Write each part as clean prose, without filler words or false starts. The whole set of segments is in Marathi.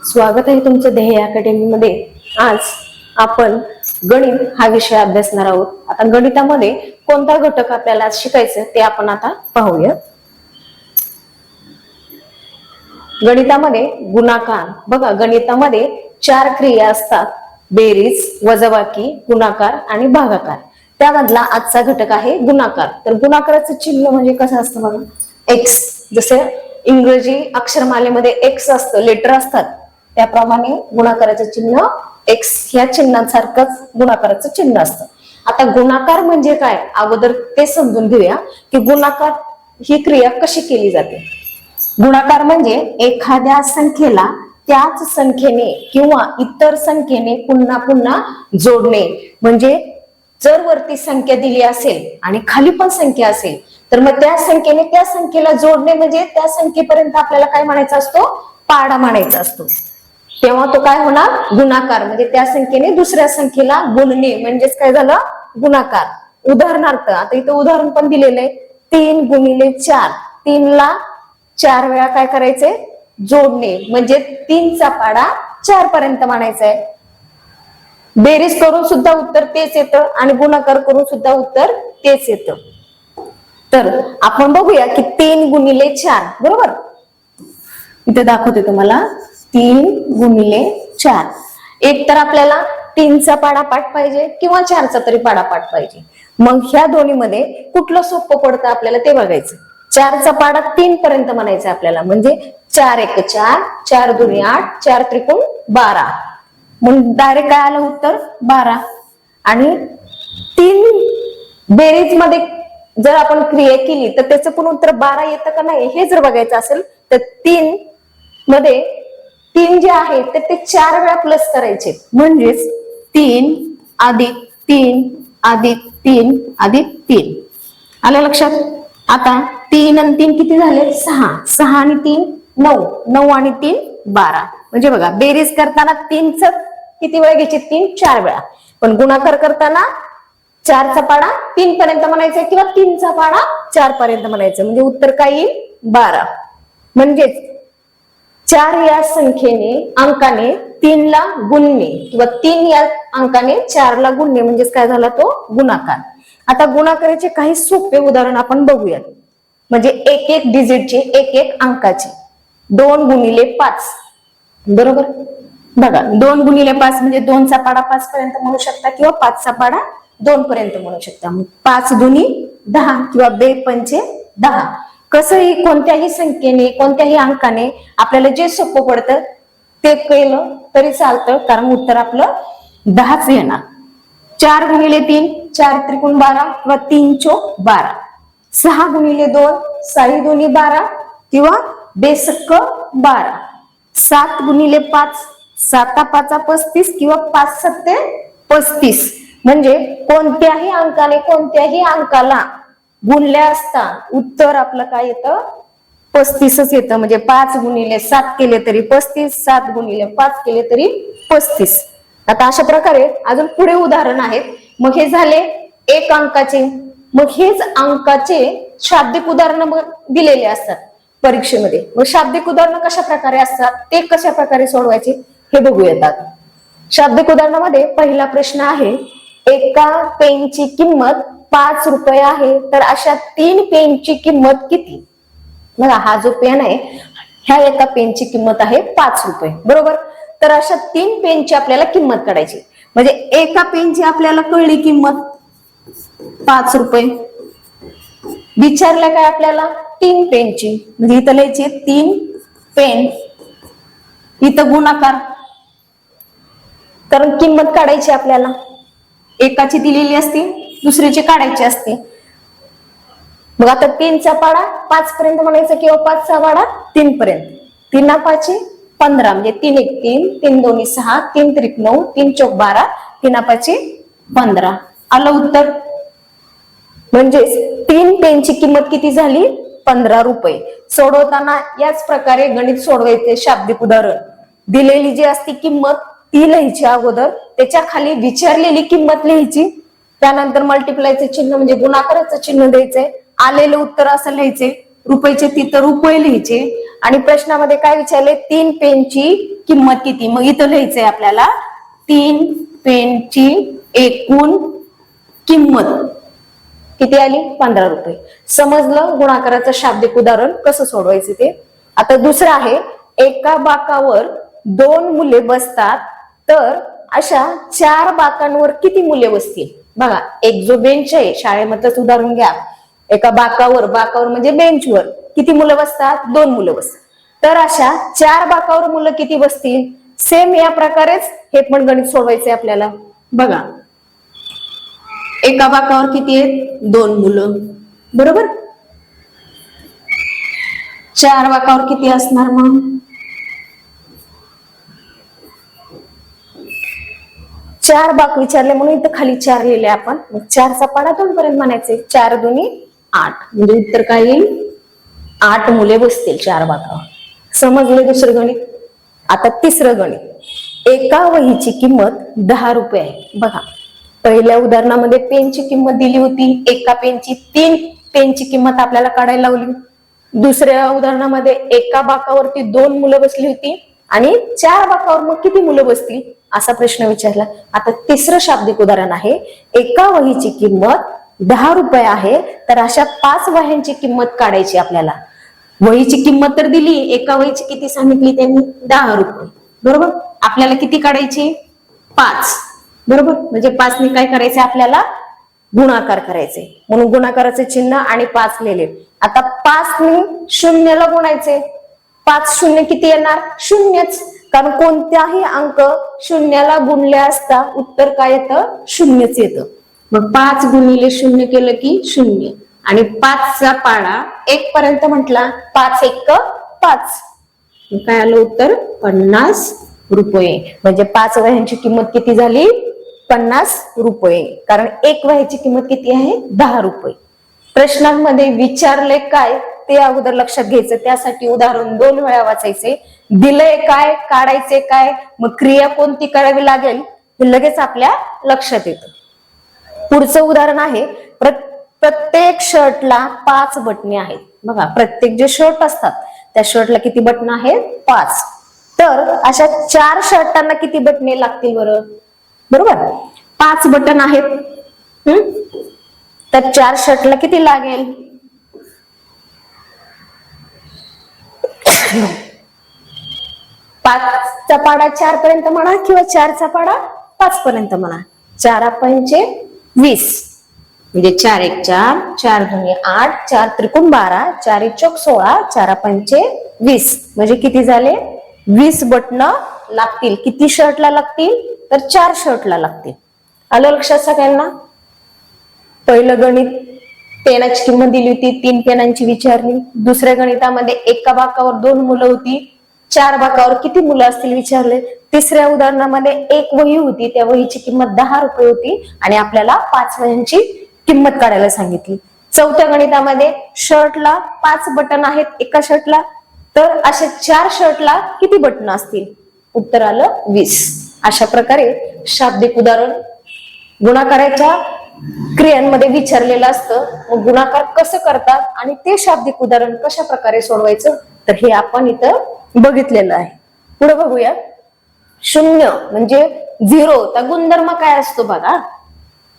स्वागत आहे तुमचं ध्येय अकॅडमी मध्ये। आज आपण गणित हा विषय अभ्यासणार आहोत। आता गणितामध्ये कोणता घटक आपल्याला शिकायचं ते आपण आता पाहूया। गणितामध्ये गुणाकार बघा, गणितामध्ये 4 क्रिया असतात, बेरीज, वजाबाकी, गुणाकार आणि भागाकार। त्यामधला आजचा घटक आहे गुणाकार। तर गुणाकाराचं चिन्ह म्हणजे कसं असतं बघा, एक्स। जसं इंग्रजी अक्षरमालेमध्ये एक्स असतं, लेटर असतात, त्याप्रमाणे गुणाकाराचं चिन्ह एक्स ह्या चिन्हासारखंच गुणाकाराचं चिन्ह असतं। आता गुणाकार म्हणजे काय अगोदर ते समजून घेऊया की गुणाकार ही क्रिया कशी केली जाते। गुणाकार म्हणजे एखाद्या संख्येला त्याच संख्येने किंवा इतर संख्येने पुन्हा पुन्हा जोडणे। म्हणजे जर वरती संख्या दिली असेल आणि खाली पण संख्या असेल तर मग त्या संख्येने त्या संख्येला जोडणे, म्हणजे त्या संख्येपर्यंत आपल्याला काय म्हणायचा असतो, पाडा म्हणायचा असतो। तेव्हा तो काय होणार, गुणाकार। म्हणजे त्या संख्येने दुसऱ्या संख्येला गुणणे म्हणजेच काय झालं, गुणाकार। उदाहरणार्थ आता इथं उदाहरण पण दिलेलं आहे, 3 गुणिले 4। 3 ला 4 वेळा काय करायचंय, जोडणे, म्हणजे 3 चा पाडा 4 पर्यंत म्हणायचा आहे। बेरीज करून सुद्धा उत्तर तेच येतं आणि गुणाकार करून सुद्धा उत्तर तेच येतं। तर आपण बघूया की 3 गुणिले 4 बरोबर, इथे दाखवते तुम्हाला 3 गुणिले 4। एक तर आपल्याला 3 चा पाडापाठ पाहिजे किंवा 4 चा तरी पाडापाठ पाहिजे। मग ह्या दोन्ही मध्ये कुठलं सोपं पडतं आपल्याला ते बघायचं। 4 चा पाडा 3 पर्यंत म्हणायचं आपल्याला, म्हणजे 4 1 4, 4 2 8, 4 त्रिकोण 12। मग डायरेक्ट काय आलं उत्तर 12। आणि 3 बेरीज मध्ये जर आपण क्रिया केली तर त्याचं पण उत्तर 12 येतं का नाही हे जर बघायचं असेल तर 3 मध्ये 3 जे आहे तर ते 4 वेळा प्लस करायचे, म्हणजेच 3 अधिक 3 अधिक 3 अधिक 3। आलं लक्षात। आता 3 आणि 3 किती झाले, 6। 6 आणि 3 9, 9 आणि 3 12। म्हणजे बघा, बेरीज करताना 3 च किती वेळा घ्यायचे, 3 4 वेळा। पण गुणाकार करताना 4 चा पाडा 3 पर्यंत म्हणायचं किंवा 3 चा पाडा 4 पर्यंत म्हणायचं, म्हणजे उत्तर काय येईल 12। म्हणजेच 4 या संख्येने अंकाने 3 ला गुणणे किंवा 3 या अंकाने 4 ला गुणणे, म्हणजेच काय झाला तो गुणाकार। आता गुणाकाराचे काही सोपे उदाहरण आपण बघूया, म्हणजे एक एक डिजिटचे, एक एक अंकाचे। 2 गुणिले 5 बरोबर, बघा 2 गुणिले 5 म्हणजे 2 चा पाडा 5 पर्यंत म्हणू शकता किंवा 5 चा पाडा 2 पर्यंत म्हणू शकता। 5 दुनी 10 किंवा 2 पंचे 10। कसंही कोणत्याही संख्येने कोणत्याही अंकाने आपल्याला जे सोपं पडतं ते केलं तरी चालतं, कारण उत्तर आपलं 10च येणार। 4 गुणिले 3, 4 त्रिकोण 12 किंवा 3 चोक 12। 6 गुणिले 2, 6 दोन्ही 12 किंवा बेसक्क 12। 7 गुणिले 5, 7 5 35 किंवा 5 7 35। म्हणजे कोणत्याही अंकाने कोणत्याही अंकाला गुणले असता उत्तर आपलं काय येतं, 35च येतं। म्हणजे 5 गुणिले 7 केले तरी 35, 7 गुणिले 5 केले तरी 35। आता अशा प्रकारे अजून पुढे उदाहरण आहेत। मग हे झाले एक अंकाचे। मग हेच अंकाचे शाब्दिक उदाहरण दिलेले असतात परीक्षेमध्ये। मग शाब्दिक उदाहरण कशा प्रकारे असतात, ते कशा प्रकारे सोडवायचे हे बघूयात। शाब्दिक उदाहरणामध्ये पहिला प्रश्न आहे, एका पेनची किंमत 5 रुपये आहे, तर अशा 3 पेनची किंमत किती। बघा, हा जो पेन आहे ह्या एका पेनची किंमत आहे 5 रुपये बरोबर। तर अशा 3 पेनची आपल्याला किंमत काढायची, म्हणजे एका पेनची आपल्याला कळली किंमत 5 रुपये। विचारलं काय आपल्याला, 3 पेनची, म्हणजे इथं लिहायची 3 पेन, इथं गुणाकार, कारण किंमत काढायची आपल्याला। एकाची दिलेली असते, दुसरीची काढायची असते। मग आता 3 चा पाडा 5 पर्यंत म्हणायचं किंवा 5 चा पाडा 3 पर्यंत। 3 5 15, म्हणजे 3 1 3, 3 2 6, 3 त्रिक 9, 3 चौक 12, 3 5 15। आलं उत्तर। म्हणजेच 3 पेनची किंमत किती झाली, 15 रुपये। सोडवताना याच प्रकारे गणित सोडवायचे। शाब्दिक उदाहरण दिलेली जी असती किंमत ती लिहायची अगोदर, त्याच्या खाली विचारलेली किंमत लिहायची, त्यानंतर मल्टिप्लायचं चिन्ह म्हणजे गुणाकाराचं चिन्ह द्यायचंय, आलेलं उत्तर असं लिहायचे, रुपयाचे तिथं रुपये लिहायचे। आणि प्रश्नामध्ये काय विचारले, 3 पेनची किंमत किती. मग इथं लिहायचंय आपल्याला 3 पेनची एकूण किंमत किती आली 15 रुपये. समजलं गुणाकाराचं शाब्दिक उदाहरण कसं सोडवायचं ते. आता दुसरं आहे, एका बाकावर 2 मुले बसतात तर अशा 4 बाकांवर किती मुले बसतील. बघा, एक जो बेंच आहे, शाळेमधलंच उदाहरण घ्या. एका बाकावर म्हणजे बेंचवर किती मुलं बसतात, 2 मुलं बसतात. तर अशा 4 बाकावर मुलं किती बसतील. सेम या प्रकारेच हे पण गणित सोडवायचंय आपल्याला. बघा, एका बाकावर किती आहेत, 2 मुलं, बरोबर. 4 बाकावर किती असणार मग, 4 बाक विचारले म्हणून इथं खाली 4 लिहिले आपण. मग 4चा पाडा 2 पर्यंत म्हणायचे. 4 2 8 म्हणजे उत्तर काय येईल, 8 मुले बसतील 4 बाकावर. समजले दुसरं गणित. आता तिसरं गणित, एका वहीची किंमत 10 रुपये आहे. बघा, पहिल्या उदाहरणामध्ये पेनची किंमत दिली होती, एका पेनची 3 पेनची किंमत आपल्याला काढायला लावली. दुसऱ्या उदाहरणामध्ये एका बाकावरती 2 मुलं बसली होती आणि 4 बाकावर मग किती मुलं बसतील असा प्रश्न विचारला. आता तिसरं शाब्दिक उदाहरण आहे, एका वहीची किंमत 10 रुपये आहे तर अशा 5 वह्यांची किंमत काढायची आपल्याला. वहीची किंमत तर दिली, एका वहीची किती सांगितली त्यांनी, 10 रुपये, बरोबर. आपल्याला किती काढायची, 5, बरोबर. म्हणजे 5 ने काय करायचे आपल्याला, गुणाकार करायचे. म्हणून गुणाकाराचे चिन्ह आणि 5 लिहिले. आता 5 ने 0 ला गुणायचे. 5 0 किती येणार, 0च. कारण कोणत्याही अंक 0 ला गुणले असता उत्तर काय येतं, 0च येतं. मग 5 गुणिले 0 केलं की 0 आणि 5चा पाडा 1 पर्यंत म्हटला, 5 1 5. काय आलं उत्तर, 50 रुपये. म्हणजे 5 वह्यांची किंमत किती झाली, 50 रुपये. कारण 1 वह्याची किंमत किती आहे, 10 रुपये. प्रश्नांमध्ये विचारले काय ते अगोदर लक्षात घ्यायचं. त्यासाठी उदाहरण 2 वेळा वाचायचे. दिलंय काय, काढायचे काय, मग क्रिया कोणती करावी लागेल हे लगेच आपल्या लक्षात येतं. पुढचं उदाहरण आहे, प्रत्येक शर्टला 5 बटणे आहेत. बघा, प्रत्येक जे शर्ट असतात त्या शर्टला किती बटन आहेत, 5. तर अशा 4 शर्टांना किती बटणे लागतील बरं, बरोबर. 5 बटन आहेत, तर 4 शर्टला किती लागेल, 5चा पाडा 4 पर्यंत म्हणा किंवा 4चा पाडा 5 पर्यंत म्हणा. 4 पंचे 20 म्हणजे 4 1 4, 4 2 8, 4 त्रिकोण 12, 4 1 चौक 16, 4 पंचे 20 म्हणजे किती झाले, 20 बटन लागतील. किती शर्टला लागतील, तर 4 शर्टला लागतील. आलं लक्षात सगळ्यांना. पहिलं गणित पेनाची किंमत दिली होती, 3 पेनांची विचारली. दुसऱ्या गणितामध्ये एका बाकावर 2 मुलं होती, 4 बाकावर किती मुलं असतील विचारले. तिसऱ्या उदाहरणामध्ये 1 वही होती, त्या वहीची किंमत 10 रुपये होती आणि आपल्याला 5 वह्यांची किंमत काढायला सांगितली. चौथ्या गणितामध्ये शर्टला 5 बटन आहेत एका शर्टला, तर अशा 4 शर्टला किती बटन असतील, उत्तर आलं 20. अशा प्रकारे शाब्दिक उदाहरण गुणाकाराच्या क्रियांमध्ये विचारलेलं असतं. मग गुणाकार कसं करतात आणि ते शाब्दिक उदाहरण कशा प्रकारे सोडवायचं, तर हे आपण इथं बघितलेलं आहे. पुढे बघूया. 0 म्हणजे 0 चा गुणधर्म काय असतो बघा.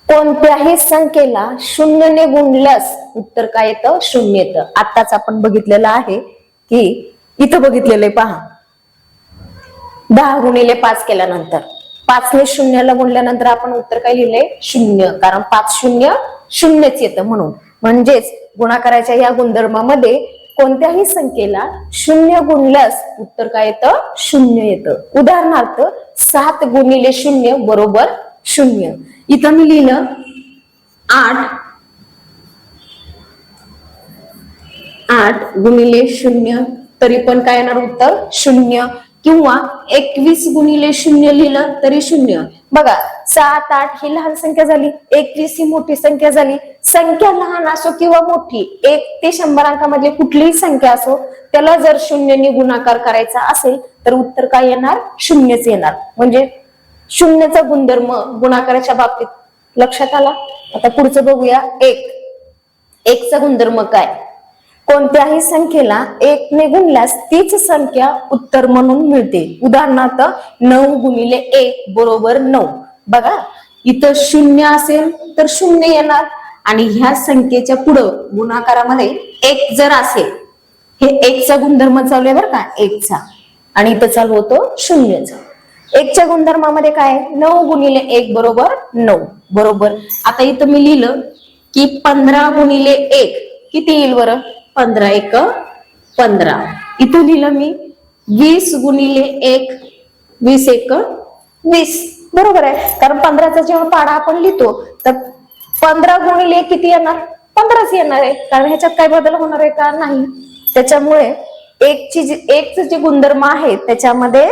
कोणत्याही संख्येला 0 ने गुणल्यास उत्तर काय येतं, 0 येतं. आताच आपण बघितलेलं आहे की इथं बघितलेलं आहे पहा, 10 गुणिले 5 केल्यानंतर 5 ने 0 ला गुणल्यानंतर आपण उत्तर काय लिहिलंय, 0. कारण 5 0 0च येतं म्हणून. म्हणजेच गुणाकाराच्या या गुणधर्मामध्ये कोणत्याही संख्येला 0 गुणल्यास उत्तर काय येतं, 0 येतं. उदाहरणार्थ 7 गुणिले 0 बरोबर 0. इथं मी लिहिलं 8 गुणिले 0 तरी पण काय येणार उत्तर 0. किंवा 21 गुणिले 0 लिहिलं तरी 0. बघा, 7 8 ही लहान संख्या झाली, 21 ही मोठी संख्या झाली. संख्या लहान असो किंवा मोठी, 1 ते 100 अंकामधली कुठलीही संख्या असो, त्याला जर 0 ने गुणाकार करायचा असेल तर उत्तर काय येणार, 0च येणार. म्हणजे 0चा गुणधर्म गुणाकाराच्या बाबतीत लक्षात आला. आता पुढचं बघूया. 1 चा गुणधर्म काय. कोणत्याही संख्येला 1 ने गुणल्यास तीच संख्या उत्तर म्हणून मिळते. उदाहरणार्थ 9 गुणिले 1 बरोबर 9. बघा इथं 0 असेल तर 0 येणार आणि ह्या संख्येच्या पुढं गुणाकारामध्ये 1 जर असेल, हे 1 चा गुणधर्म चालू आहे बरं का, 1 चा, आणि इथं चालू होतो 0 चा. 1 च्या गुणधर्मामध्ये काय, 9 गुणिले 1 बरोबर 9. बरोबर. आता इथं मी लिहिलं की 15 गुणिले 1 किती येईल बरं, 15 1 15. इथं लिहिलं मी 20 गुणिले 1 20 1 20. बरोबर आहे, कारण 15चा जेव्हा पाडा आपण लिहितो तर 15 गुणिले किती येणार, 15च येणार आहे, कारण ह्याच्यात काय बदल होणार आहे का, नाही. त्याच्यामुळे 1चे जे गुणधर्म आहे त्याच्यामध्ये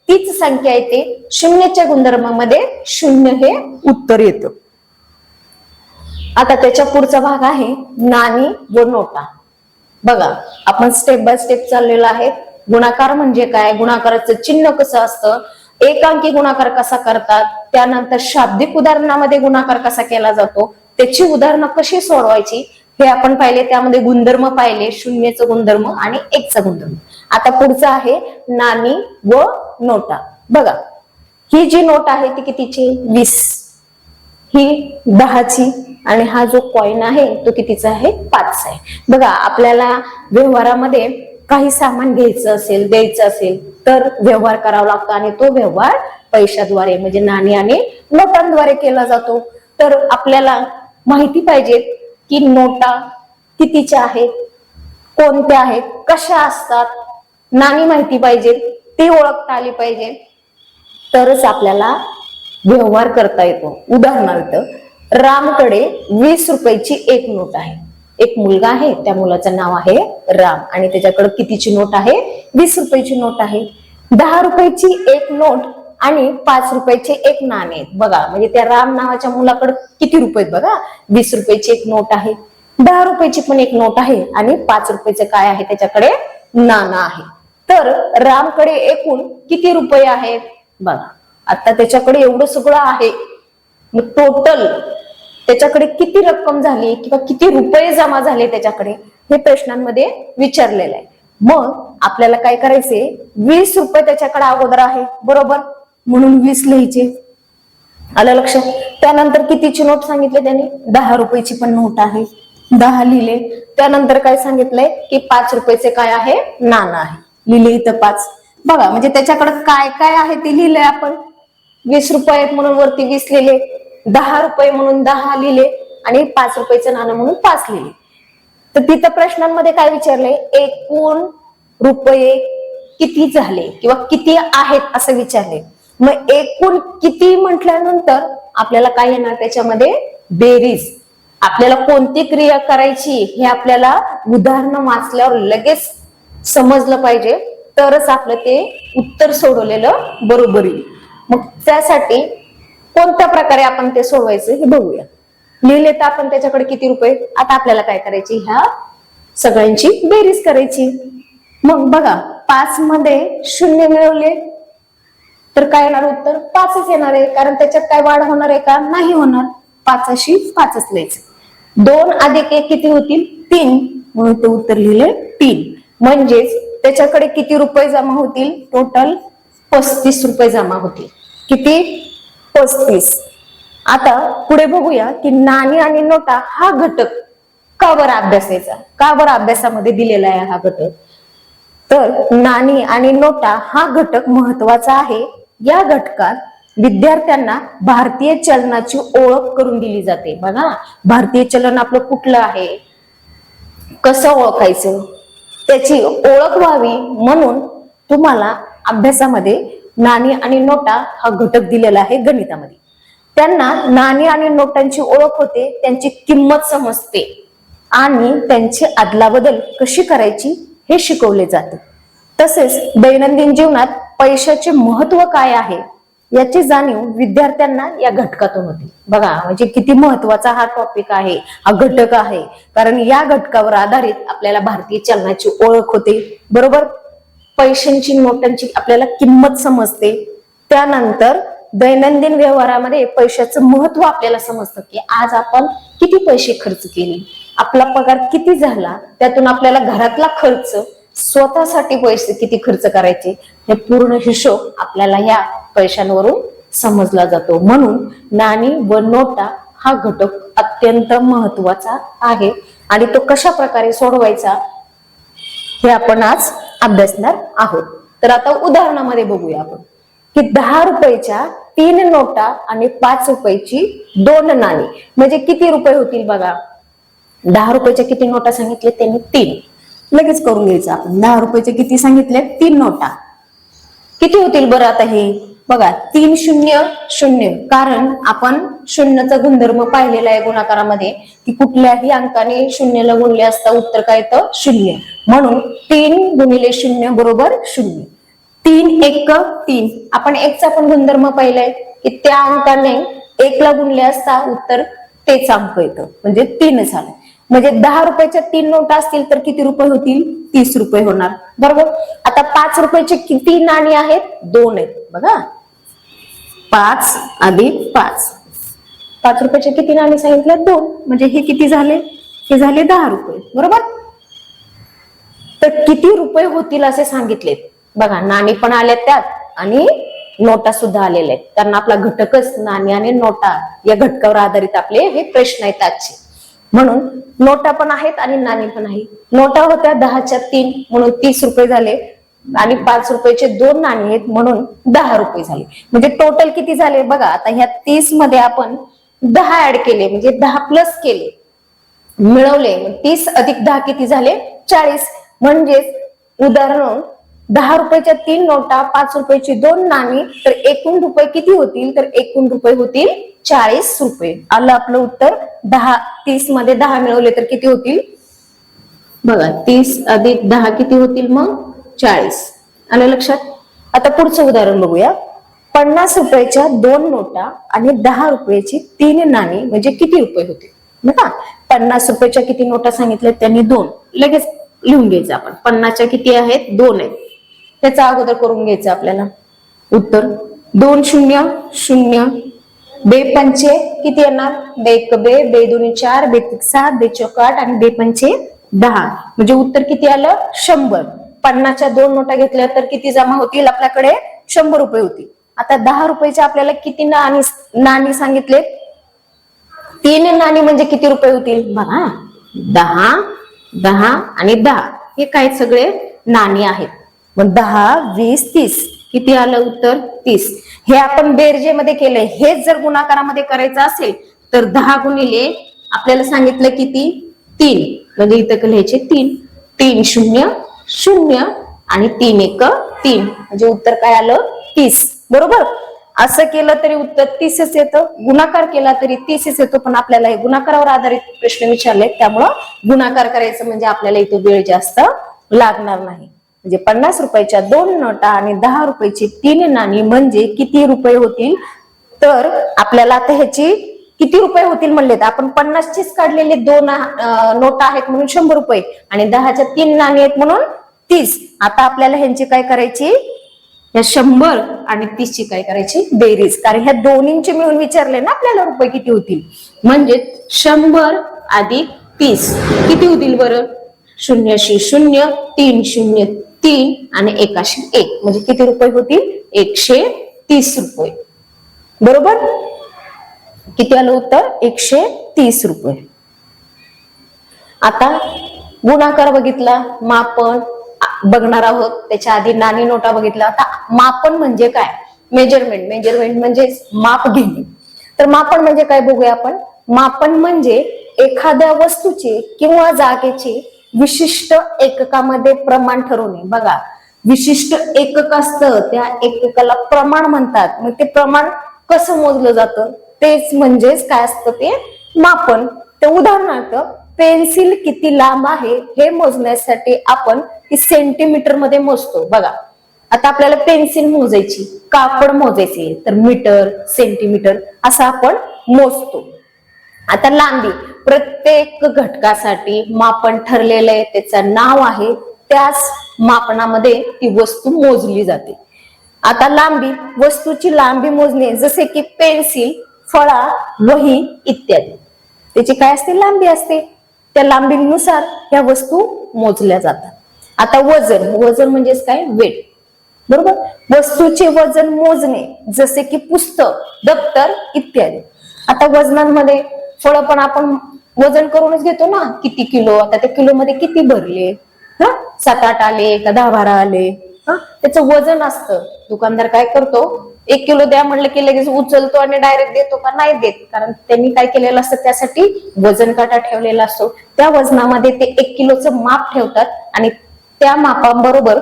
तीच संख्या येते. 0च्या गुणधर्मामध्ये 0 हे उत्तर येतं. आता त्याच्या पुढचा भाग आहे नाणी व नोटा. बघा आपण स्टेप बाय स्टेप चाललेला आहे. गुणाकार म्हणजे काय, गुणाकाराचं चिन्ह कसं असतं, एकांकी गुणाकार कसा करतात, त्यानंतर शाब्दिक उदाहरणामध्ये गुणाकार कसा केला जातो, त्याची उदाहरणं कशी सोडवायची हे आपण पाहिले. त्यामध्ये गुणधर्म पाहिले, 0चा गुणधर्म आणि 1चा गुणधर्म. आता पुढचं आहे नाणी व नोटा. बघा ही जी नोट आहे ती कितीची, 20, ही 10ची, आणि हा जो कॉइन आहे तो कितीचा आहे, 5 आहे. बघा आपल्याला व्यवहारामध्ये काही सामान घ्यायचं असेल, द्यायचं असेल तर व्यवहार करावा लागतो, आणि तो व्यवहार पैशाद्वारे म्हणजे नाणी आणि नोटांद्वारे केला जातो. तर आपल्याला माहिती पाहिजे की नोटा कितीच्या आहेत, कोणत्या आहेत, कशा असतात, नाणी माहिती पाहिजे, ती ओळखता आली पाहिजे, तरच आपल्याला व्यवहार करता येतो. उदाहरणार्थ रामकडे 20 रुपयाची एक नोट आहे. एक मुलगा आहे, त्या मुलाचं नाव आहे राम, आणि त्याच्याकडे कितीची नोट आहे, 20 रुपयाची नोट आहे. 10 रुपयाची एक नोट आणि 5 रुपयाचे एक नाणे. बघा म्हणजे त्या राम नावाच्या मुलाकडे किती रुपये, बघा 20 रुपयाची एक नोट आहे, 10 रुपयाची पण एक नोट आहे, आणि 5 रुपयाचे काय आहे, त्याच्याकडे नाणं आहे. तर रामकडे एकूण किती रुपये आहेत, बघा आता त्याच्याकडे एवढं सगळं आहे, मग टोटल त्याच्याकडे किती रक्कम झाली किंवा किती रुपये जमा झाले त्याच्याकडे, हे प्रश्नांमध्ये विचारलेलं आहे. मग आपल्याला काय करायचे, 20 रुपये त्याच्याकडे अगोदर आहे, बरोबर, म्हणून 20 लिहायचे. आलं लक्षात. त्यानंतर कितीची नोट सांगितले त्यांनी, 10 रुपयाची पण नोट आहे, 10 लिहिले. त्यानंतर काय सांगितलंय की 5 रुपयाचे काय आहे, नाणं आहे, लिहिले इथं 5. बघा म्हणजे त्याच्याकडे काय काय आहे ते लिहिलंय आपण. 20 रुपये आहेत म्हणून वरती 20 लिहिले, 10 रुपये म्हणून 10 लिहिले, आणि 5 रुपयाचं नाणं म्हणून 5 लिहिले. तर तिथं प्रश्नांमध्ये काय विचारलंय, एकूण रुपये किती झाले किंवा किती आहेत असं विचारले. मग एकूण किती म्हटल्यानंतर आपल्याला काय येणार, त्याच्यामध्ये बेरीज. आपल्याला कोणती क्रिया करायची हे आपल्याला उदाहरणं वाचल्यावर लगेच समजलं पाहिजे, तरच आपलं ते उत्तर सोडवलेलं बरोबर येईल. मग त्यासाठी कोणत्या प्रकारे आपण ते सोडवायचं हे बघूया. लिहिले तर आपण त्याच्याकडे किती रुपये, आता आपल्याला काय करायची, ह्या सगळ्यांची बेरीज करायची. मग बघा 5 मध्ये 0 मिळवले तर काय येणार, उत्तर 5च येणार आहे, कारण त्याच्यात काय वाढ होणार आहे का, नाही होणार. 5शी 5च लिहायचं. 2 अधिक 1 किती होतील, 3, म्हणून ते उत्तर लिहिले 3. म्हणजेच त्याच्याकडे किती रुपये जमा होतील, टोटल 35 रुपये जमा होतील. किती, 35. आता पुढे बघूया की नाणी आणि नोटा हा घटक का बरं अभ्यासायचा, का बरं अभ्यासामध्ये दिलेला आहे हा घटक. तर नाणी आणि नोटा हा घटक महत्वाचा आहे. या घटकात विद्यार्थ्यांना भारतीय चलनाची ओळख करून दिली जाते. बघा भारतीय चलन आपलं कुठलं आहे, कसं ओळखायचं, त्याची ओळख व्हावी म्हणून तुम्हाला अभ्यासामध्ये नाणी आणि नोटा हा घटक दिलेला आहे गणितामध्ये. त्यांना नाणी आणि नोटांची ओळख होते, त्यांची किंमत समजते, आणि त्यांची अदलाबदल कशी करायची हे शिकवले जाते. तसेच दैनंदिन जीवनात पैशाचे महत्व काय आहे याची जाणीव विद्यार्थ्यांना या घटकातून होते. बघा म्हणजे किती महत्वाचा हा टॉपिक आहे, हा घटक आहे, कारण या घटकावर आधारित आपल्याला भारतीय चलनाची ओळख होते, बरोबर. पैशांची, नोटांची आपल्याला किंमत समजते. त्यानंतर दैनंदिन व्यवहारामध्ये पैशाचं महत्व आपल्याला समजतं की आज आपण किती पैसे खर्च केले, आपला पगार किती झाला, त्यातून आपल्याला घरातला खर्च, स्वतःसाठी पैसे किती खर्च करायचे, हे पूर्ण हिशोब आपल्याला ह्या पैशांवरून समजला जातो. म्हणून नाणी व नोटा हा घटक अत्यंत महत्वाचा आहे आणि तो कशा प्रकारे सोडवायचा हे आपण आज अभ्यासणार आहोत. तर आता उदाहरणामध्ये बघूया आपण की 10 रुपयाच्या 3 नोटा आणि 5 रुपयाची 2 नाणी म्हणजे किती रुपये होतील बघा. 10 रुपयाच्या किती नोटा सांगितले त्यांनी 3. लगेच करून घ्यायचं आपण. 10 रुपयाचे किती सांगितले 3 नोटा किती होतील बरं. आता हे बघा 3 0 0 कारण आपण शून्याचा गुणधर्म पाहिलेला आहे गुणाकारामध्ये की कुठल्याही अंकाने शून्याला गुणले असता उत्तर काय येतं 0. म्हणून 3 गुणिले 0 बरोबर 0. 3 1 3 आपण एकचा पण गुणधर्म पाहिलाय की त्या अंकाने 1 ला गुणले असता उत्तर तेच अंक येतं म्हणजे 3 झालं. म्हणजे 10 रुपयाच्या 3 नोटा असतील तर किती रुपये होतील 30 रुपये होणार बरोबर. आता 5 रुपयाचे किती नाणी आहेत 2 आहेत बघा. 5 अधिक 5 5 रुपयाचे किती नाणी सांगितले 2 म्हणजे हे किती झाले हे झाले 10 रुपये बरोबर. तर किती रुपये होतील असे सांगितलेत बघा. नाणी पण आले त्यात आणि नोटा सुद्धा आलेल्या आहेत कारण आपला घटकच नाणी आणि नोटा या घटकावर आधारित आपले हे प्रश्न आहेत आजचे. म्हणून नोटा पण आहेत आणि नाणी पण आहे. नोटा होत्या 10च्या 3 म्हणून 30 रुपये झाले आणि 5 रुपयाचे 2 नाणी आहेत म्हणून 10 रुपये झाले. म्हणजे टोटल किती झाले बघा. आता ह्या 30 मध्ये आपण 10 ऍड केले म्हणजे 10 प्लस केले मिळवले. 30 अधिक 10 किती झाले 40. म्हणजेच उदाहरण 10 रुपयाच्या 3 नोटा 5 रुपयाची 2 नाणी तर एकूण रुपये किती होतील तर एकूण रुपये होतील 40 रुपये. आलं आपलं उत्तर. 30 मध्ये 10 मिळवले तर किती होतील बघा. 30 अधिक 10 किती होतील मग 40. आलं लक्षात. आता पुढचं उदाहरण बघूया. 50 रुपयाच्या 2 नोटा आणि 10 रुपयाची 3 नाणी म्हणजे किती रुपये होतील बघा. 50 रुपयाच्या किती नोटा सांगितल्या त्यांनी 2. लगेच लिहून घ्यायचं आपण. 50च्या किती आहेत 2 आहेत. त्याचा अगोदर करून घ्यायचं आपल्याला उत्तर. 2 0 0 बे पंचे किती येणार बे 1 बे बे 2 4 बे 3 7 बे 4 8 आणि बे पंचे 10 म्हणजे उत्तर किती आलं 100. 50च्या 2 नोटा घेतल्या तर किती जमा होतील आपल्याकडे 100 रुपये होतील. आता 10 रुपयाचे आपल्याला किती नाणी सांगितले 3 नाणी म्हणजे किती रुपये होतील बघा. 10 10 आणि 10 हे काय सगळे नाणी आहेत. मग 10 20 30 किती आलं उत्तर 30. हे आपण बेरजेमध्ये केलंय. हेच जर गुणाकारामध्ये करायचं असेल तर 10 गुणिले आपल्याला सांगितलं किती 3 म्हणजे इथं लिहायचे 3 3 0 0 आणि 3 1 3 म्हणजे उत्तर काय आलं 30 बरोबर. असं केलं तरी उत्तर 30च येतं. गुणाकार केला तरी 30च येतो. पण आपल्याला हे गुणाकारावर आधारित प्रश्न विचारले त्यामुळं गुणाकार करायचं म्हणजे आपल्याला इथं वेळ जास्त लागणार नाही. म्हणजे 50 रुपयाच्या 2 नोटा आणि 10 रुपयाची 3 नाणी म्हणजे किती रुपये होतील तर आपल्याला आता ह्याची किती रुपये होतील म्हणले तर आपण 50चीच काढलेले 2 नोटा आहेत म्हणून 100 रुपये आणि 10च्या 3 नाणी आहेत म्हणून 30. आता आपल्याला ह्यांची काय करायची या 100 आणि 30 ची काय करायची बेरीज. कारण ह्या दोन्हींचे मिळून विचारले ना आपल्याला रुपये किती होतील. म्हणजे 100 अधिक 30 किती होतील बरं 0 0 3 0 3 आणि 1 1 म्हणजे किती रुपये होतील 130 रुपये बरोबर. किती आलं उत्तर 130 रुपये. आता गुणाकार बघितला मापन बघणार आहोत. त्याच्या आधी नाणी नोटा बघितला. आता मापन म्हणजे काय मेजरमेंट. मेजरमेंट म्हणजे माप घेणे. तर मापन म्हणजे काय बघूया आपण. मापन म्हणजे एखाद्या वस्तूचे किंवा जागेचे विशिष्ट एककामध्ये प्रमाण ठरवणे. बघा विशिष्ट एकक असतं त्या एककाला प्रमाण म्हणतात. मग ते प्रमाण कसं मोजलं जातं तेच म्हणजेच काय असतं ते मापन. तर उदाहरणार्थ पेन्सिल किती लांब आहे हे मोजण्यासाठी आपण ती सेंटीमीटर मध्ये मोजतो. बघा आता आपल्याला पेन्सिल मोजायची कापड मोजायचे तर मीटर सेंटीमीटर असं आपण मोजतो. आता लांबी प्रत्येक घटकासाठी मापन ठरलेलं आहे. त्याचं नाव आहे. त्याच मापनामध्ये ती वस्तू मोजली जाते. आता लांबी वस्तूची लांबी मोजणे जसे की पेन्सिल फळा वही इत्यादी त्याची काय असते लांबी असते. त्या लांबीनुसार या वस्तू मोजल्या जातात. आता वजन, वजन म्हणजेच काय, वेट. बरोबर. वस्तूचे वजन मोजणे, जसे की पुस्तक, दप्तर इत्यादी. आता वजनांमध्ये फळं पण आपण वजन करूनच घेतो ना, किती किलो, आता त्या किलो मध्ये किती भरले, 7-8 आले का 10-12 आले, त्याचं वजन असतं. दुकानदार काय करतो, 1 किलो द्या म्हणलं की लगेच उचलतो आणि डायरेक्ट देतो का, नाही देत. कारण त्यांनी काय केलेलं असतं, त्यासाठी वजन काटा ठेवलेला असतो. त्या वजनामध्ये ते 1 किलोचं माप ठेवतात आणि त्या मापाबरोबर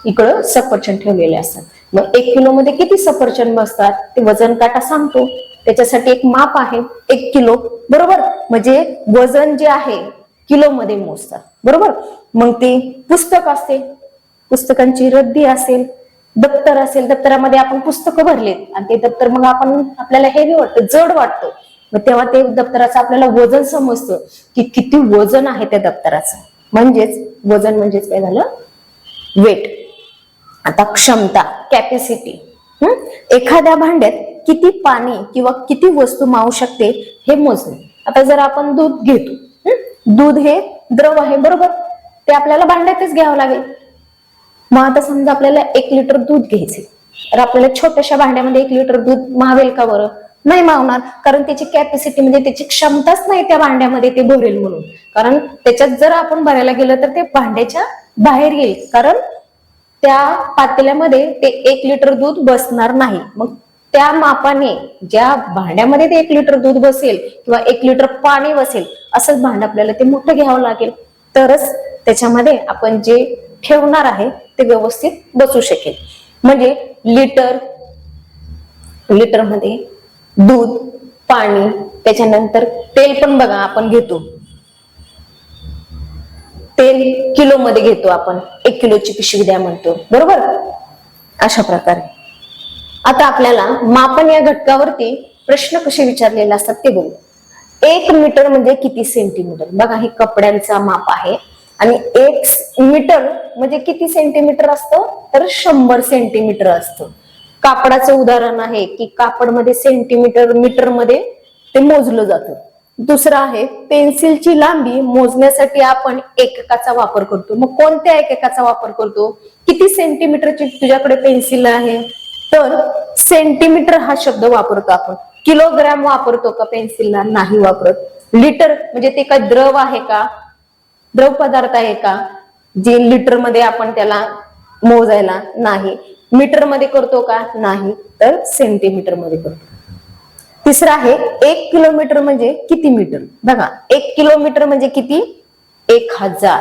इकडं सफरचंद ठेवलेले असतात. मग 1 किलो मध्ये किती सफरचंद बसतात ते वजन काटा सांगतो. त्याच्यासाठी एक माप आहे 1 किलो. बरोबर. म्हणजे वजन जे आहे किलो मध्ये मोजतात. बरोबर. मग ते पुस्तक असते, पुस्तकांची रद्दी असेल, दप्तर असेल, दप्तरामध्ये आपण पुस्तकं भरलेत आणि ते दप्तर मग आपल्याला हेवी वाटतं, जड वाटतं. मग तेव्हा ते दप्तराचं आपल्याला वजन समजतं की किती वजन आहे त्या दप्तराचं. म्हणजेच वजन म्हणजेच काय झालं, वेट. आता क्षमता, कॅपॅसिटी. एखाद्या भांड्यात किती पाणी किंवा किती वस्तू मावू शकते हे मोजणे. आता जर आपण दूध घेतो, दूध हे द्रव आहे. बरोबर. ते आपल्याला भांड्यातच घ्यावं लागेल. मग आता समजा आपल्याला 1 लिटर दूध घ्यायचे, तर आपल्याला छोट्याशा भांड्यामध्ये 1 लिटर दूध मावेल का बरं, नाही मावणार. कारण त्याची कॅपॅसिटी म्हणजे त्याची क्षमताच नाही त्या भांड्यामध्ये ते भरेल म्हणून. कारण त्याच्यात जर आपण भरायला गेलं तर ते भांड्याच्या बाहेर येईल, कारण त्या पातेल्यामध्ये ते 1 लिटर दूध बसणार नाही. मग त्या मापाने ज्या भांड्यामध्ये ते 1 लिटर दूध बसेल किंवा 1 लिटर पाणी बसेल, असंच भांड आपल्याला ते मोठं घ्यावं लागेल, तरच त्याच्यामध्ये आपण जे ठेवणार आहे ते व्यवस्थित बसू शकेल. म्हणजे लिटर मध्ये दूध, पाणी, त्याच्यानंतर तेल पण बघा आपण घेतो, तेल किलो मध्ये घेतो आपण, 1 किलोची पिशवी द्या म्हणतो. बरोबर. अशा प्रकारे आता आपल्याला मापन या घटकावरती प्रश्न कसे विचारलेले असतात ते बघू. 1 मीटर म्हणजे किती सेंटीमीटर. बघा, हे कपड्यांचा माप आहे आणि 1 मीटर म्हणजे किती सेंटीमीटर असतं, तर 100 सेंटीमीटर असतं. कापडाचं उदाहरण आहे की कापड मध्ये सेंटीमीटर, मीटर मध्ये ते मोजलं जातं. दुसरं आहे पेन्सिलची लांबी मोजण्यासाठी आपण एककाचा वापर करतो. मग कोणत्या एककाचा वापर करतो, किती सेंटीमीटरची तुझ्याकडे पेन्सिल आहे, तर सेंटीमीटर हा शब्द वापरतो आपण. किलोग्रॅम वापरतो का पेन्सिलला, नाही वापरत. लिटर म्हणजे ते काय द्रव आहे का, द्रव पदार्थ आहे का, जे लिटर मध्ये आपण त्याला मोजायला, नाही. मीटर मध्ये करतो का, नाही, तर सेंटीमीटर मध्ये करतो. तिसरं आहे 1 किलोमीटर म्हणजे किती मीटर. बघा, 1 किलोमीटर म्हणजे किती, 1000.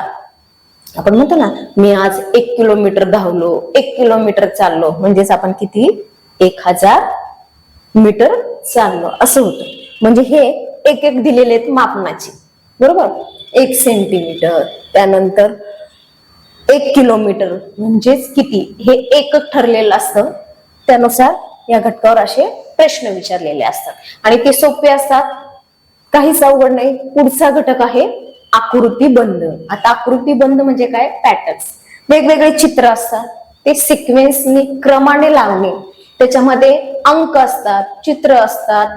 आपण म्हणतो ना, मी आज 1 किलोमीटर धावलो, 1 किलोमीटर चाललो, म्हणजेच आपण किती, 1000 मीटर चाललो असं होतं. म्हणजे हे एक दिलेले आहेत मापनाचे. बरोबर. 1 सेंटीमीटर, त्यानंतर 1 किलोमीटर म्हणजेच किती, हे एकक ठरलेलं असतं. त्यानुसार या घटकावर असे प्रश्न विचारलेले असतात आणि ते सोपे असतात, काहीच अवघड नाही. पुढचा घटक आहे आकृतीबंध. आता आकृतीबंध म्हणजे काय, पॅटर्न्स. वेगवेगळे चित्र असतात, ते सिक्वेन्सनी क्रमाने लावणे. त्याच्यामध्ये अंक असतात, चित्र असतात,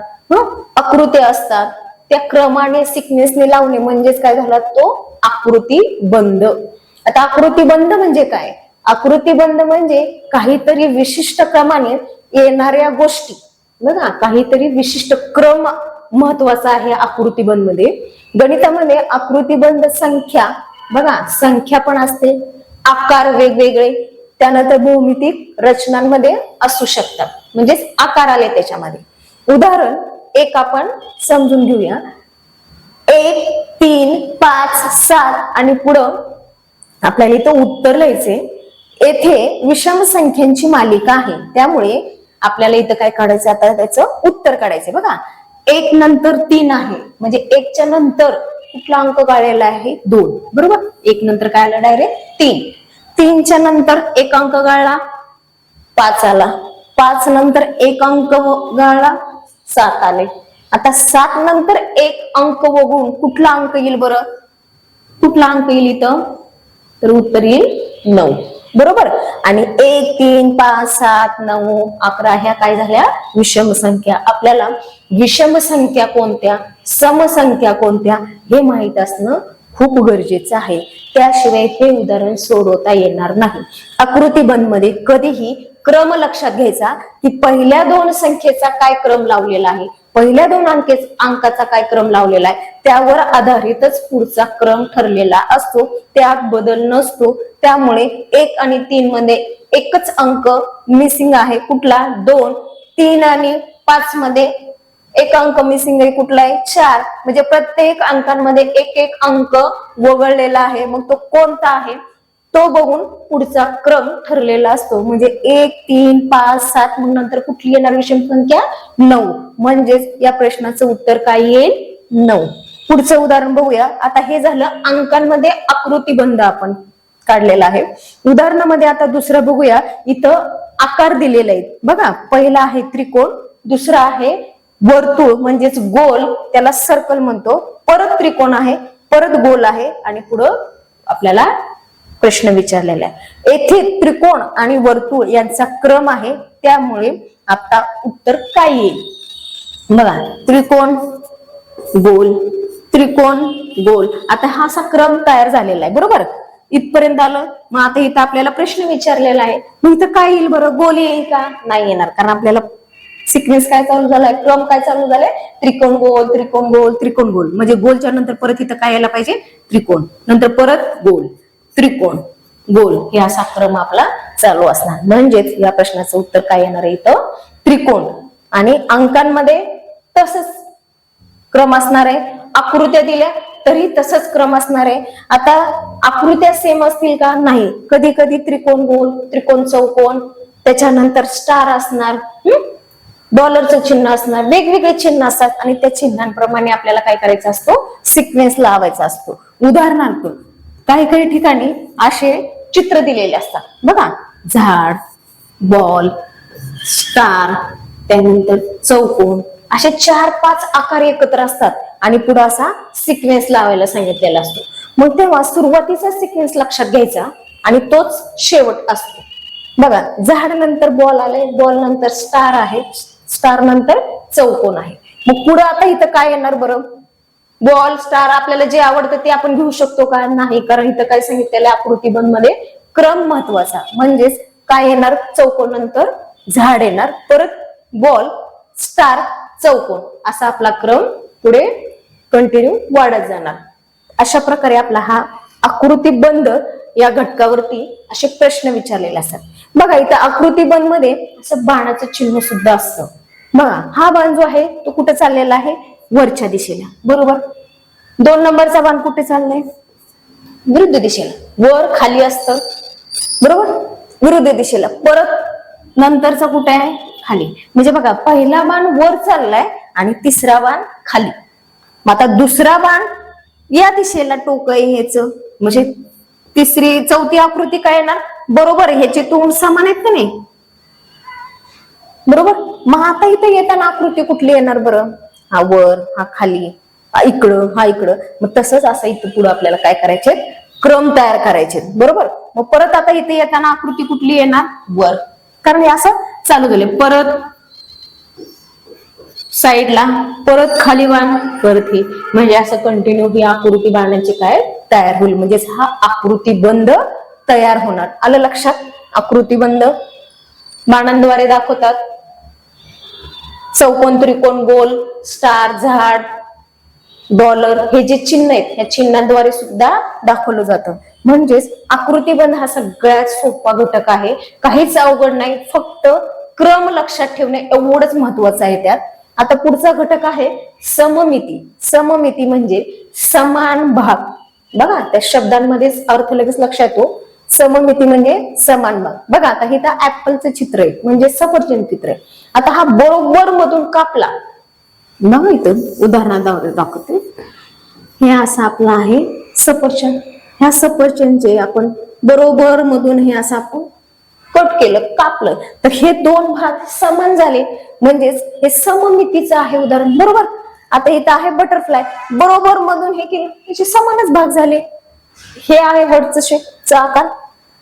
आकृत्या असतात, त्या क्रमाने सिक्वेन्सने लावणे म्हणजेच काय झाला, तो आकृतीबंध. आता आकृतीबंध म्हणजे काय, आकृतीबंध म्हणजे काहीतरी विशिष्ट क्रमाने येणाऱ्या गोष्टी. बघा, काहीतरी विशिष्ट क्रम महत्वाचा आहे आकृतीबंध मध्ये. गणितामध्ये आकृतीबंध संख्या, बघा संख्या पण असते, आकार वेगवेगळे, त्यानंतर भौमितिक रचनांमध्ये असू शकतात, म्हणजेच आकार आले त्याच्यामध्ये. उदाहरण एक आपण समजून घेऊया. 1, 3, 5, 7 आणि पुढं आपल्याला इथं उत्तर लिहायचे. येथे विषम संख्यांची मालिका आहे, त्यामुळे आपल्याला इथं काय काढायचं, आता त्याचं उत्तर काढायचं. बघा, 1 नंतर 3 आहे, म्हणजे 1च्या नंतर कुठला अंक काढलेला आहे, 2. बरोबर. 1 नंतर काय आलं, डायरेक्ट 3. 3च्या नंतर 1 अंक गाळला, 5 आला. 5 नंतर 1 अंक गाळला, 7 आले. आता 7 नंतर 1 अंक वगळून कुठला अंक येईल बरं, कुठला अंक येईल इथं, तर उत्तर येईल 9. बरोबर. आणि 1 3 5 7 9 11 ह्या काय झाल्या विषम संख्या. आपल्याला विषम संख्या कोणत्या, समसंख्या कोणत्या हे माहित असणं खूप गरजेचं आहे. त्याशिवाय हे उदाहरण सोडवता येणार नाही. आकृतीबंध मध्ये कधीही क्रम लक्षात घ्यायचा की पहिल्या दोन संख्येचा काय क्रम लावलेला आहे, पहिल्या दोन अंकाचा काय क्रम लावलेला आहे, त्यावर आधारितच पुढचा क्रम ठरलेला असतो, त्यात बदल नसतो. त्यामुळे 1 आणि 3 मध्ये एकच अंक मिसिंग आहे, कुठला 2. 3 आणि 5 मध्ये एक अंक मिसिंग आहे, कुठला आहे 4. म्हणजे प्रत्येक अंकांमध्ये एक एक अंक वगळलेला आहे. मग तो कोणता आहे तो बघून पुढचा क्रम ठरलेला असतो. म्हणजे 1 3 5 7 मग नंतर कुठली येणार विषम संख्या 9. म्हणजेच या प्रश्नाचं उत्तर काय येईल 9. पुढचं उदाहरण बघूया. आता हे झालं अंकांमध्ये आकृतीबंध आपण काढलेला आहे. उदाहरणामध्ये आता दुसरं बघूया. इथं आकार दिलेले आहेत बघा. पहिला आहे त्रिकोण, दुसरा आहे वर्तुळ म्हणजेच गोल, त्याला सर्कल म्हणतो. परत त्रिकोण आहे, परत गोल आहे आणि पुढं आपल्याला प्रश्न विचारलेला आहे. येथे त्रिकोण आणि वर्तुळ यांचा क्रम आहे, त्यामुळे आता उत्तर काय येईल बघा. त्रिकोण गोल, त्रिकोण गोल. आता हा असा क्रम तयार झालेला आहे बरोबर. इथपर्यंत आलं. मग आता इथं आपल्याला प्रश्न विचारलेला आहे, मग इथं काय येईल बरं, गोल येईल का, नाही येणार. कारण आपल्याला सिक्वेन्स काय चालू झालाय, क्रम काय चालू झालाय, त्रिकोण गोल त्रिकोण गोल त्रिकोण गोल. म्हणजे गोलच्या नंतर परत इथं काय यायला पाहिजे त्रिकोण, नंतर परत गोल त्रिकोण गोल, हे असा क्रम आपला चालू असणार. म्हणजेच या प्रश्नाचं उत्तर काय येणार आहे इथं त्रिकोण. आणि अंकांमध्ये तसंच क्रम असणार आहे. आकृत्या दिल्या तरी तसंच क्रम असणार आहे. आता आकृत्या सेम असतील का, नाही. कधी कधी त्रिकोण गोल, त्रिकोण चौकोन, त्याच्यानंतर स्टार असणार, डॉलरचं चिन्ह असणार, वेगवेगळे चिन्ह असतात आणि त्या चिन्हांप्रमाणे आपल्याला काय करायचं असतो, सिक्वेन्स लावायचा असतो. उदाहरणार्थ काही काही ठिकाणी असे चित्र दिलेले असतात बघा. झाड, बॉल, स्टार, त्यानंतर चौकोन, असे 4-5 आकार एकत्र असतात आणि पुढे असा सिक्वेन्स लावायला सांगितलेला असतो. मग तेव्हा सुरुवातीचा सिक्वेन्स लक्षात घ्यायचा आणि तोच शेवट असतो बघा. झाड नंतर बॉल आले, बॉल नंतर स्टार आहे, स्टार नंतर चौकोन आहे. मग पुढे आता इथं काय येणार बरं, बॉल स्टार. आपल्याला जे आवडतं ते आपण घेऊ शकतो का, नाही. कारण इथं काय सांगितलेलं आकृतीबंध मध्ये क्रम महत्वाचा. म्हणजेच काय येणार, चौकोन नंतर झाड येणार, परत बॉल स्टार चौकोन, असा आपला क्रम पुढे कंटिन्यू वाढत जाणार. अशा प्रकारे आपला हा आकृतीबंध या घटकावरती असे प्रश्न विचारलेले असतात बघा. इथं आकृतीबंध मध्ये असं बाणाचं चिन्ह सुद्धा असतं बघा. हा बाण जो आहे तो कुठे चाललेला आहे, वरच्या दिशेला बरोबर. 2 नंबरचा बाण कुठे चाललाय, विरुद्ध दिशेला, वर खाली असतं बरोबर, विरुद्ध दिशेला. परत नंतरचा कुठे आहे, खाली. म्हणजे बघा पहिला बाण वर चाललाय आणि तिसरा बाण खाली. मग आता दुसरा बाण या दिशेला टोक आहे ह्याच, म्हणजे तिसरी चौथी आकृती काय येणार बरोबर, ह्याचे तोंड समान आहेत का नाही बरोबर. मग आता इथे येताना आकृती कुठली येणार बरं, हा वर, हा खाली, हा इकडं, हा इकडं. मग तसंच असं इथं पुढे आपल्याला काय करायचे, क्रम तयार करायचे बरोबर. मग परत आता इथे येताना आकृती कुठली येणार, वर, कारण हे असं चालू झाले. परत साईडला, परत खाली बाण, परत ही, म्हणजे असं कंटिन्यू ही आकृती बाणाची काय तयार होईल. म्हणजेच हा आकृतीबंध तयार होणार. आलं लक्षात. आकृतीबंध बाणांद्वारे दाखवतात. चौकोन, त्रिकोण, गोल, स्टार, झाड, डॉलर, हे जे चिन्ह आहेत या चिन्हांद्वारे सुद्धा दाखवलं जातं. म्हणजेच आकृतीबंध हा सगळ्यात सोपा घटक आहे. काहीच अवघड नाही, फक्त क्रम लक्षात ठेवणे एवढंच महत्वाचं आहे त्यात. आता पुढचा घटक आहे सममिती. सममिती म्हणजे समान भाग बघा. त्या शब्दांमध्येच अर्थ लगेच लक्षात येतो. सममिती म्हणजे समान भाग बघा. आता इथं ऍपलचं चित्र आहे, म्हणजे सफरचंद चित्र आहे. आता हा बरोबर मधून कापला बघा. इथं उदाहरणार्थ दाखवते. हे असं आपलं आहे सफरचंद. ह्या सफरचंदचे आपण बरोबर मधून हे असं आपण कट केलं, कापलं, तर हे 2 भाग समान झाले. म्हणजेच हे सममितीचं आहे उदाहरण बरोबर. आता इथं आहे बटरफ्लाय, बरोबर मधून हे केलं, त्याचे समानच भाग झाले. हे आहे हार्टचं शेपचा आकार,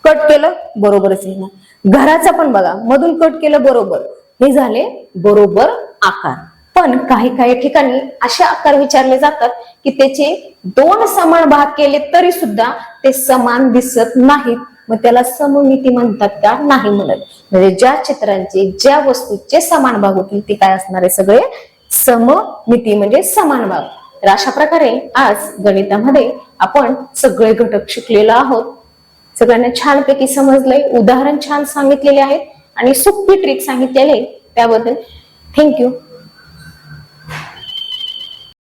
कट केलं बरोबरच येणार. घराचा पण बघा, मधून कट केलं बरोबर, हे झाले बरोबर आकार. पण काही काही ठिकाणी असे आकार विचारले जातात की त्याचे दोन समान भाग केले तरी सुद्धा ते समान दिसत नाहीत, मग त्याला सममिती म्हणतात का? नाही म्हणत. म्हणजे ज्या चित्रांचे, ज्या वस्तूचे समान भाग होतील ते काय असणार आहे? सगळे सममिती म्हणजे समान भाग. तर अशा प्रकारे आज गणितामध्ये आपण सगळे घटक शिकलेलो आहोत. सगळ्यांना छानपैकी समजलंय, उदाहरण छान सांगितलेले आहेत आणि सोपी ट्रिक सांगितलेली आहे. त्याबद्दल थँक्यू.